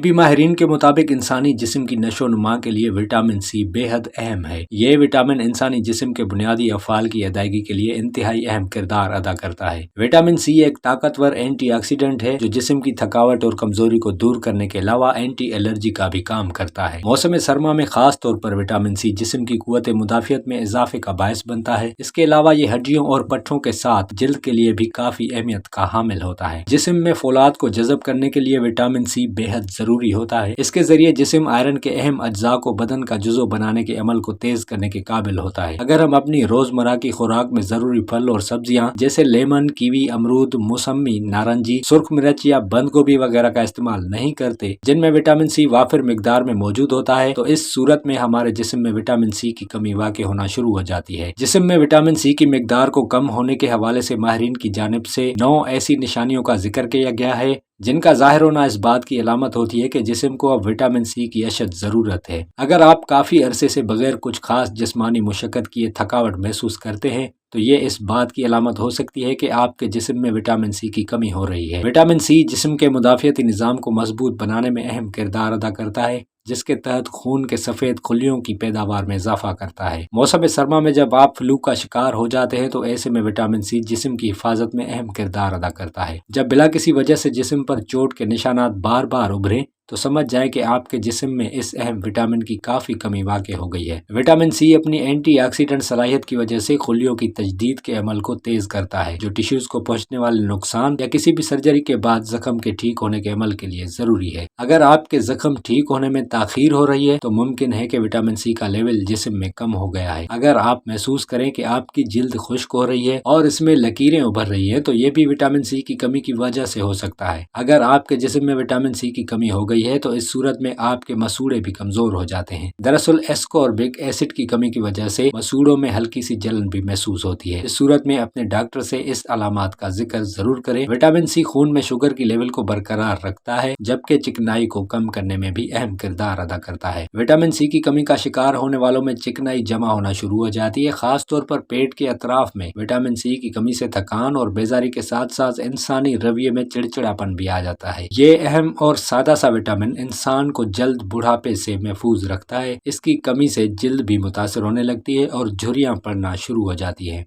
طبی ماہرین کے مطابق انسانی جسم کی نشو و نما کے لیے وٹامن سی بے حد اہم ہے۔ یہ وٹامن انسانی جسم کے بنیادی افعال کی ادائیگی کے لیے انتہائی اہم کردار ادا کرتا ہے۔ وٹامن سی ایک طاقتور اینٹی آکسیڈنٹ ہے جو جسم کی تھکاوٹ اور کمزوری کو دور کرنے کے علاوہ اینٹی الرجی کا بھی کام کرتا ہے۔ موسم سرما میں خاص طور پر وٹامن سی جسم کی قوت مدافعت میں اضافے کا باعث بنتا ہے۔ اس کے علاوہ یہ ہڈیوں اور پٹھوں کے ساتھ جلد کے لیے بھی کافی اہمیت کا حامل ہوتا ہے۔ جسم میں فولاد کو جذب کرنے کے لیے وٹامن سی بے حد ضروری ہوتا ہے۔ اس کے ذریعے جسم آئرن کے اہم اجزاء کو بدن کا جزو بنانے کے عمل کو تیز کرنے کے قابل ہوتا ہے۔ اگر ہم اپنی روزمرہ کی خوراک میں ضروری پھل اور سبزیاں جیسے لیمن، کیوی، امرود، موسمی، نارنجی، سرخ مرچ یا بند گوبھی وغیرہ کا استعمال نہیں کرتے جن میں وٹامن سی وافر مقدار میں موجود ہوتا ہے تو اس صورت میں ہمارے جسم میں وٹامن سی کی کمی واقع ہونا شروع ہو جاتی ہے۔ جسم میں وٹامن سی کی مقدار کو کم ہونے کے حوالے سے ماہرین کی جانب سے 9 ایسی نشانیوں کا ذکر کیا گیا ہے جن کا ظاہر ہونا اس بات کی علامت ہوتی ہے کہ جسم کو اب وٹامن سی کی اشد ضرورت ہے۔ اگر آپ کافی عرصے سے بغیر کچھ خاص جسمانی مشقت کیے تھکاوٹ محسوس کرتے ہیں تو یہ اس بات کی علامت ہو سکتی ہے کہ آپ کے جسم میں وٹامن سی کی کمی ہو رہی ہے۔ وٹامن سی جسم کے مدافعتی نظام کو مضبوط بنانے میں اہم کردار ادا کرتا ہے جس کے تحت خون کے سفید خلیوں کی پیداوار میں اضافہ کرتا ہے۔ موسم سرما میں جب آپ فلو کا شکار ہو جاتے ہیں تو ایسے میں وٹامن سی جسم کی حفاظت میں اہم کردار ادا کرتا ہے۔ جب بلا کسی وجہ سے جسم پر چوٹ کے نشانات بار بار ابھریں تو سمجھ جائیں کہ آپ کے جسم میں اس اہم وٹامن کی کافی کمی واقع ہو گئی ہے۔ وٹامن سی اپنی اینٹی آکسیڈنٹ صلاحیت کی وجہ سے خلیوں کی تجدید کے عمل کو تیز کرتا ہے جو ٹشوز کو پہنچنے والے نقصان یا کسی بھی سرجری کے بعد زخم کے ٹھیک ہونے کے عمل کے لیے ضروری ہے۔ اگر آپ کے زخم ٹھیک ہونے میں تاخیر ہو رہی ہے تو ممکن ہے کہ وٹامن سی کا لیول جسم میں کم ہو گیا ہے۔ اگر آپ محسوس کریں کہ آپ کی جلد خشک ہو رہی ہے اور اس میں لکیریں ابھر رہی ہیں تو یہ بھی وٹامن سی کی کمی کی وجہ سے ہو سکتا ہے۔ اگر آپ کے جسم میں وٹامن سی کی کمی ہو گئی ہے تو اس صورت میں آپ کے مسوڑے بھی کمزور ہو جاتے ہیں۔ دراصل ایسکوربک ایسڈ کی کمی کی وجہ سے مسوڑوں میں ہلکی سی جلن بھی محسوس ہوتی ہے۔ اس صورت میں اپنے ڈاکٹر سے اس علامات کا ذکر ضرور کریں۔ وٹامن سی خون میں شوگر کی لیول کو برقرار رکھتا ہے جبکہ چکنائی کو کم کرنے میں بھی اہم کردار ادا کرتا ہے۔ وٹامن سی کی کمی کا شکار ہونے والوں میں چکنائی جمع ہونا شروع ہو جاتی ہے، خاص طور پر پیٹ کے اطراف میں۔ وٹامن سی کی کمی سے تھکان اور بیزاری کے ساتھ ساتھ انسانی رویے میں چڑچڑاپن بھی آ جاتا ہے۔ یہ اہم اور سادہ سا وٹامن انسان کو جلد بڑھاپے سے محفوظ رکھتا ہے۔ اس کی کمی سے جلد بھی متاثر ہونے لگتی ہے اور جھریاں پڑنا شروع ہو جاتی ہے۔